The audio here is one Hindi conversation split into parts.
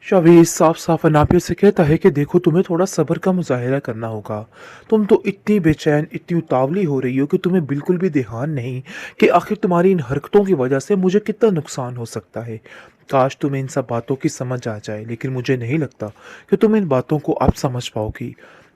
शावीज साफ साफ अनापिया से कहता है कि देखो तुम्हें थोड़ा सब्र का मुजाहिरा करना होगा। तुम तो इतनी बेचैन इतनी उतावली हो रही हो कि तुम्हें बिल्कुल भी ध्यान नहीं कि आखिर तुम्हारी इन हरकतों की वजह से मुझे कितना नुकसान हो सकता है। काश तुम्हें इन सब बातों की समझ आ जाए, लेकिन मुझे नहीं लगता कि तुम इन बातों को अब समझ पाओगी।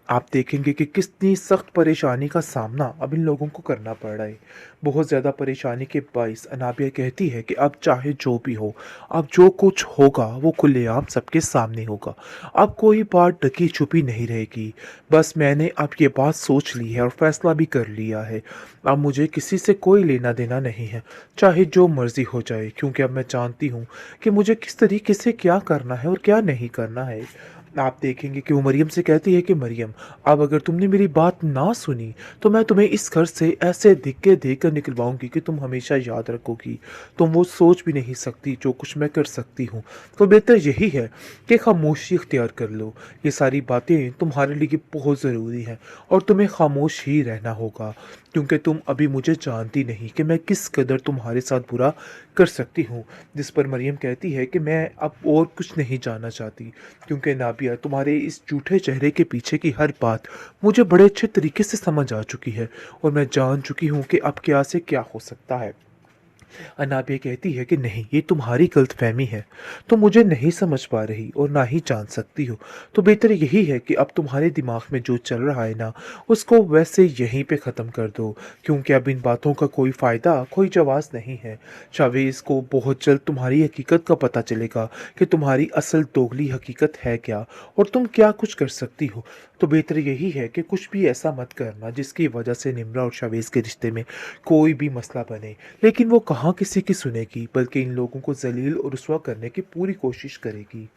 आप देखेंगे कि कितनी सख्त परेशानी का सामना अब इन लोगों को करना पड़ रहा है। बहुत ज़्यादा परेशानी के बाइस अनाबिया कहती है कि अब चाहे जो भी हो, अब जो कुछ होगा वो खुलेआम सबके सामने होगा। अब कोई बात ढकी छुपी नहीं रहेगी। बस मैंने अब ये बात सोच ली है और फैसला भी कर लिया है। अब मुझे किसी से कोई लेना देना नहीं है, चाहे जो मर्जी हो जाए, क्योंकि अब मैं जानती हूँ कि मुझे किस तरीके से क्या करना है और क्या नहीं करना है। आप देखेंगे कि वो मरियम से कहती है कि मरियम, अब अगर तुमने मेरी बात ना सुनी तो मैं तुम्हें इस घर से ऐसे धिक्के देकर निकलवाऊंगी कि तुम हमेशा याद रखोगी। तुम वो सोच भी नहीं सकती जो कुछ मैं कर सकती हूँ। तो बेहतर यही है कि खामोशी इख्तियार कर लो। ये सारी बातें तुम्हारे लिए बहुत ज़रूरी हैं और तुम्हें खामोश ही रहना होगा, क्योंकि तुम अभी मुझे जानती नहीं कि मैं किस कदर तुम्हारे साथ बुरा कर सकती हूँ। जिस पर मरियम कहती है कि मैं अब और कुछ नहीं जानना चाहती, क्योंकि नाबिया तुम्हारे इस झूठे चेहरे के पीछे की हर बात मुझे बड़े अच्छे तरीके से समझ आ चुकी है और मैं जान चुकी हूँ कि अब क्या से क्या हो सकता है। अनाबिया कहती है कि नहीं, ये तुम्हारी गलतफहमी है। तुम मुझे नहीं समझ पा रही और ना ही जान सकती हो। तो बेहतर यही है कि अब तुम्हारे दिमाग में जो चल रहा है ना, उसको वैसे यहीं पे ख़त्म कर दो, क्योंकि अब इन बातों का कोई फ़ायदा कोई जवाब नहीं है। शावेज़ को बहुत जल्द तुम्हारी हकीकत का पता चलेगा कि तुम्हारी असल दोगली हकीकत है क्या और तुम क्या कुछ कर सकती हो। तो बेहतर यही है कि कुछ भी ऐसा मत करना जिसकी वजह से निम्रा और शावेज़ के रिश्ते में कोई भी मसला बने। लेकिन वो कहाँ किसी की सुनेगी, बल्कि इन लोगों को जलील और रुसवा करने की पूरी कोशिश करेगी।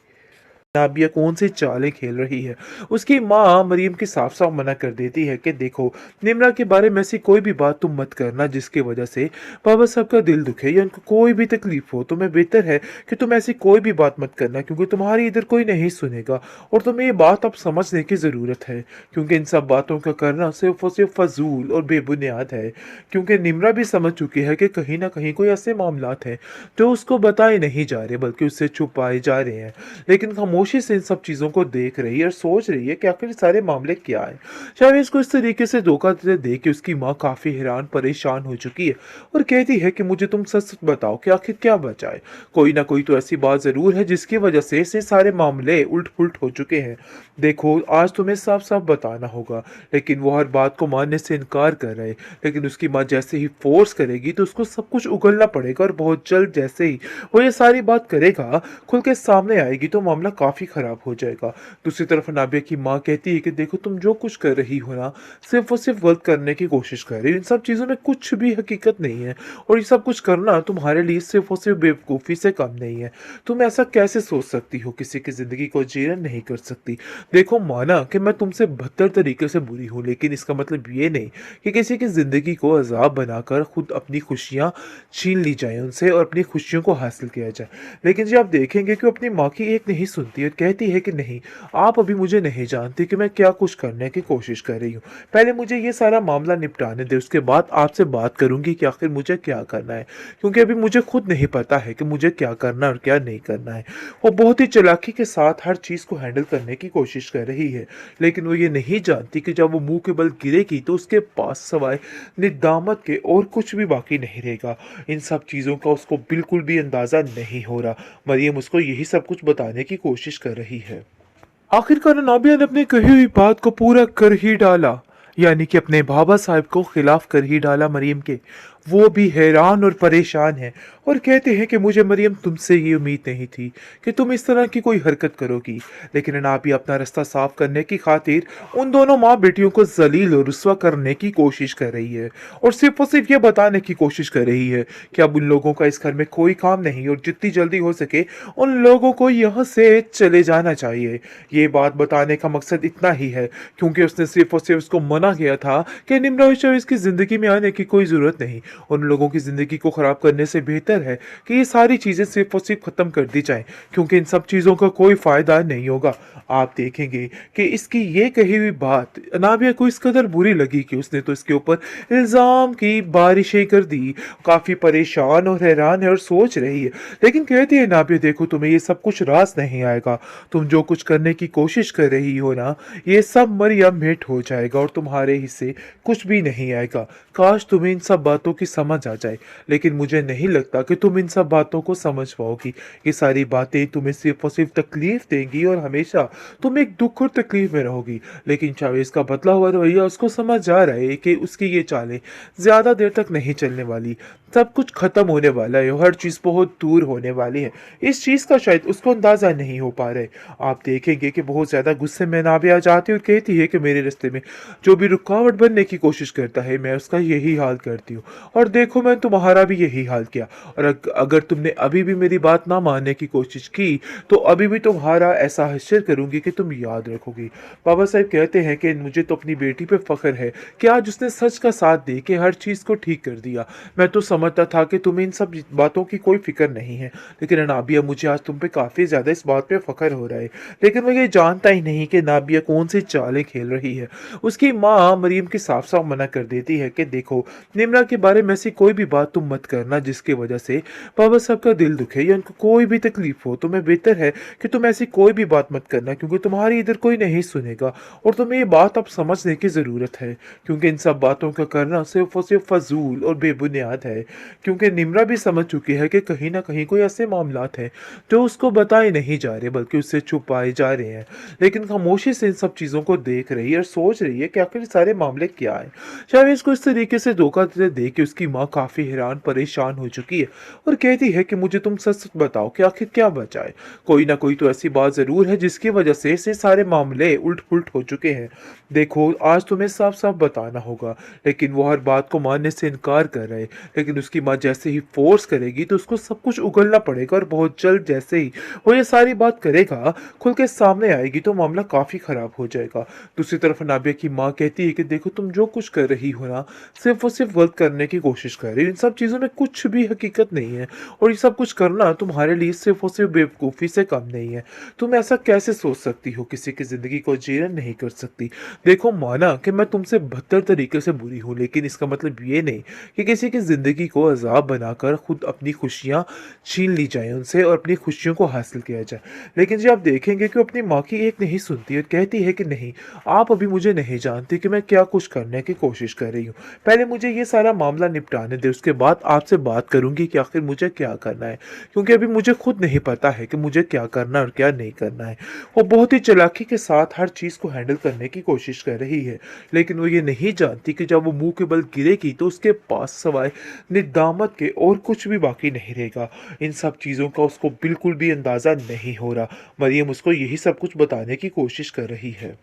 नाबिया कौन सी चालें खेल रही है। उसकी माँ मरियम की साफ साफ मना कर देती है कि देखो, निम्रा के बारे में ऐसी कोई भी बात तुम मत करना जिसकी वजह से बाबा साहब का दिल दुखे या उनको कोई भी तकलीफ हो। तुम्हें बेहतर है कि तुम ऐसी कोई भी बात मत करना, क्योंकि तुम्हारी इधर कोई नहीं सुनेगा और तुम्हें ये बात अब समझने की ज़रूरत है, क्योंकि इन सब बातों का करना सिर्फ और सिर्फ फजूल और बेबुनियाद है। क्योंकि निम्रा भी समझ चुकी है कि कहीं ना कहीं कोई ऐसे मामलात हैं जो उसको बताए नहीं जा रहे, बल्कि उससे छुपाए जा रहे हैं। लेकिन खामोशी से इन सब चीज़ों को देख रही है और सोच रही है कि आखिर सारे मामले क्या है। शायद इसको इस तरीके से धोखा देते देख के उसकी माँ काफ़ी हैरान परेशान हो चुकी है और कहती है कि मुझे तुम सच सच बताओ कि आखिर क्या बचा है। कोई ना कोई तो ऐसी बात ज़रूर है जिसकी वजह से ऐसे सारे मामले उल्ट पुलट हो चुके हैं। देखो, आज तुम्हें साफ साफ बताना होगा। लेकिन वो हर बात को मानने से इनकार कर रहे, लेकिन उसकी माँ जैसे ही फोर्स करेगी तो उसको सब कुछ उगलना पड़ेगा और बहुत जल्द जैसे ही वो ये सारी बात करेगा, खुल के सामने आएगी, तो मामला काफ़ी ख़राब हो जाएगा। दूसरी तरफ नाबिया की माँ कहती है कि देखो, तुम जो कुछ कर रही हो ना, सिर्फ और सिर्फ गलत करने की कोशिश कर रही हो। इन सब चीज़ों में कुछ भी हकीकत नहीं है और ये सब कुछ करना तुम्हारे लिए सिर्फ और सिर्फ बेवकूफ़ी से कम नहीं है। तुम ऐसा कैसे सोच सकती हो, किसी की ज़िंदगी को जीर्ण नहीं कर सकती। देखो, माना कि मैं तुमसे बदतर तरीके से बुरी हूँ, लेकिन इसका मतलब ये नहीं कि किसी की ज़िंदगी को अजाब बनाकर खुद अपनी खुशियाँ छीन ली जाए उनसे और अपनी खुशियों को हासिल किया जाए। लेकिन जी, आप देखेंगे कि वो अपनी माँ की एक नहीं सुनती और कहती है कि नहीं, आप अभी मुझे नहीं जानती कि मैं क्या कुछ करने की कोशिश कर रही हूँ। पहले मुझे ये सारा मामला निपटाने दे, उसके बाद आपसे बात करूंगी कि आखिर मुझे क्या करना है, क्योंकि अभी मुझे खुद नहीं पता है कि मुझे क्या करना और क्या नहीं करना है। वो बहुत ही चालाकी के साथ हर चीज़ को हैंडल करने की कोशिश कर रही है, लेकिन वो ये नहीं जानती कि जब वो मुंह के बल गिरेगी तो उसके पास सवाए निदामत के और कुछ भी बाकी नहीं रहेगा। इन सब चीज़ों का उसको बिल्कुल भी अंदाज़ा नहीं हो रहा। मरियम उसको यही सब कुछ बताने की कोशिश कर रही है। आखिरकार नाबिया ने अपनी कही हुई बात को पूरा कर ही डाला, यानी कि अपने बाबा साहब को खिलाफ कर ही डाला मरियम के। वो भी हैरान और परेशान है और कहते हैं कि मुझे मरियम तुमसे ये उम्मीद नहीं थी कि तुम इस तरह की कोई हरकत करोगी। लेकिन नाबिया अपना रास्ता साफ करने की खातिर उन दोनों माँ बेटियों को जलील और रुस्वा करने की कोशिश कर रही है और सिर्फ ये बताने की कोशिश कर रही है कि अब उन लोगों का इस घर में कोई काम नहीं और जितनी जल्दी हो सके उन लोगों को यहाँ से चले जाना चाहिए। ये बात बताने का मकसद इतना ही है क्योंकि उसने सिर्फ और सिर्फ उसको मना किया था कि निम्रा और इसकी ज़िंदगी में आने की कोई ज़रूरत नहीं। उन लोगों की ज़िंदगी को ख़राब करने से बेहतर बेहतर है कि ये सारी चीज़ें सिर्फ़ और सिर्फ़ ख़त्म कर दी जाएँ, क्योंकि इन सब चीज़ों का कोई फ़ायदा नहीं होगा। आप देखेंगे कि इसकी ये कही हुई बात नाबिया को इस कदर बुरी लगी कि उसने तो इसके ऊपर इल्ज़ाम की बारिशें कर दी। काफ़ी परेशान और हैरान है और सोच रही है। लेकिन कहती है नाबिया, देखो तुम्हें ये सब कुछ रास नहीं आएगा। तुम जो कुछ करने की कोशिश कर रही हो ना, ये सब मर मिट हो जाएगा और तुम्हारे हिस्से कुछ भी नहीं आएगा। काश तुम्हें इन सब बातों की समझ आ जाए, लेकिन मुझे नहीं लगता कि तुम इन सब बातों को समझ पाओगी। ये सारी बातें तुम्हें सिर्फ़ और सिर्फ़ तकलीफ़ देंगी और हमेशा तुम एक दुःख और तकलीफ़ में रहोगी। लेकिन चावेज़ का बदला हुआ रवैया उसको समझ आ रहा है कि उसकी ये चालें ज़्यादा देर तक नहीं चलने वाली। सब कुछ ख़त्म होने वाला है, हर चीज़ बहुत दूर होने वाली है। इस चीज़ का शायद उसको अंदाज़ा नहीं हो पा रहा है। आप देखेंगे कि बहुत ज़्यादा गुस्से में नाबिया आ जाती है और कहती है कि मेरे रास्ते में जो भी रुकावट बनने की कोशिश करता है, मैं उसका यही हाल करती हूँ। और देखो, मैं तुम्हारा भी यही हाल किया। और अगर तुमने अभी भी मेरी बात ना मानने की कोशिश की, तो अभी भी तुम्हारा ऐसा हश्र करूँगी कि तुम याद रखोगी। बाबा साहब कहते हैं कि मुझे तो अपनी बेटी पे फ़ख्र है कि आज उसने सच का साथ दे के हर चीज़ को ठीक कर दिया। मैं तो समझता था कि तुम्हें इन सब बातों की कोई फ़िक्र नहीं है, लेकिन नाबिया, मुझे आज तुम पे काफ़ी ज़्यादा इस बात पे फ़ख्र हो रहा है। लेकिन वो ये जानता ही नहीं कि नाबिया कौन-सी चालें खेल रही है। उसकी माँ मरीम की साफ-साफ मना कर देती है कि देखो, निम्रा के बारे में ऐसी कोई भी बात तुम मत करना जिसकी वजह से बाबा साहब का दिल दुखे या उनको कोई भी तकलीफ़ हो। तुम्हें बेहतर है कि तुम ऐसी कोई भी बात मत करना, क्योंकि तुम्हारी इधर कोई नहीं सुनेगा और तुम्हें ये बात अब समझने की ज़रूरत है, क्योंकि इन सब बातों का करना सिर्फ़ और सिर्फ़ फ़ज़ूल और बेबुनियाद है। क्योंकि निम्रा भी समझ चुकी है कि कहीं न कहीं कोई ऐसे मामलात हैं जो उसको बताए नहीं जा रहे, बल्कि उससे छुपाए जा रहे हैं। लेकिन खामोशी से इन सब चीज़ों को देख रही है और सोच रही है कि आखिर ये सारे मामले क्या हैं। शायद को इस तरीके से धोखा देते देख के उसकी माँ काफ़ी हैरान परेशान हो चुकी है और कहती है कि मुझे तुम सच-सच बताओ कि आखिर क्या बचा है? कोई ना कोई तो ऐसी बात ज़रूर है जिसकी वजह से ये सारे मामले उलट-पुलट हो चुके हैं। देखो, आज तुम्हें साफ-साफ बताना होगा, लेकिन वो हर बात को मानने से इनकार कर रहा है। लेकिन उसकी माँ जैसे ही फ़ोर्स करेगी तो उसको सब कुछ उगलना पड़ेगा और बहुत जल्द जैसे ही वो ये सारी बात करेगा, खुल के सामने आएगी, तो मामला काफ़ी ख़राब हो जाएगा। दूसरी तरफ नाबिया की माँ कहती है कि देखो, तुम जो कुछ कर रही हो ना, सिर्फ़ और सिर्फ़ गलत करने की कोशिश कर रही हो। इन सब चीज़ों में कुछ भी हकीकत नहीं है और ये सब कुछ करना तुम्हारे लिए सिर्फ़ और सिर्फ़ बेवकूफ़ी से कम नहीं है। तुम ऐसा कैसे सोच सकती हो? किसी की ज़िंदगी को जीर्ण नहीं कर सकती। देखो, माना कि मैं तुमसे बदतर तरीके से बुरी हूँ, लेकिन इसका मतलब ये नहीं कि किसी की ज़िंदगी को अज़ाब बनाकर खुद अपनी खुशियाँ छीन ली जाएँ उनसे और अपनी खुशियों को हासिल किया जाए। लेकिन जी, आप देखेंगे कि वो अपनी माँ की एक नहीं सुनती और कहती है कि नहीं, आप अभी मुझे नहीं जानते कि मैं क्या कुछ करने की कोशिश कर रही हूँ। पहले मुझे ये सारा मामला निपटाने दें, उसके बाद आपसे बात करूँगी कि आखिर मुझे क्या करना है। क्योंकि अभी मुझे खुद नहीं पता है कि मुझे क्या करना है और क्या नहीं करना है। वो बहुत ही चालाकी के साथ हर चीज़ को हैंडल करने की कोशिश कर रही है, लेकिन वो ये नहीं जानती कि जब वो मुँह के बल गिरेगी तो उसके पास सवाए निदामत के और कुछ भी बाकी नहीं रहेगा। इन सब चीज़ों का उसको बिल्कुल भी अंदाज़ा नहीं हो रहा। मरियम उसको यही सब कुछ बताने की कोशिश कर रही है।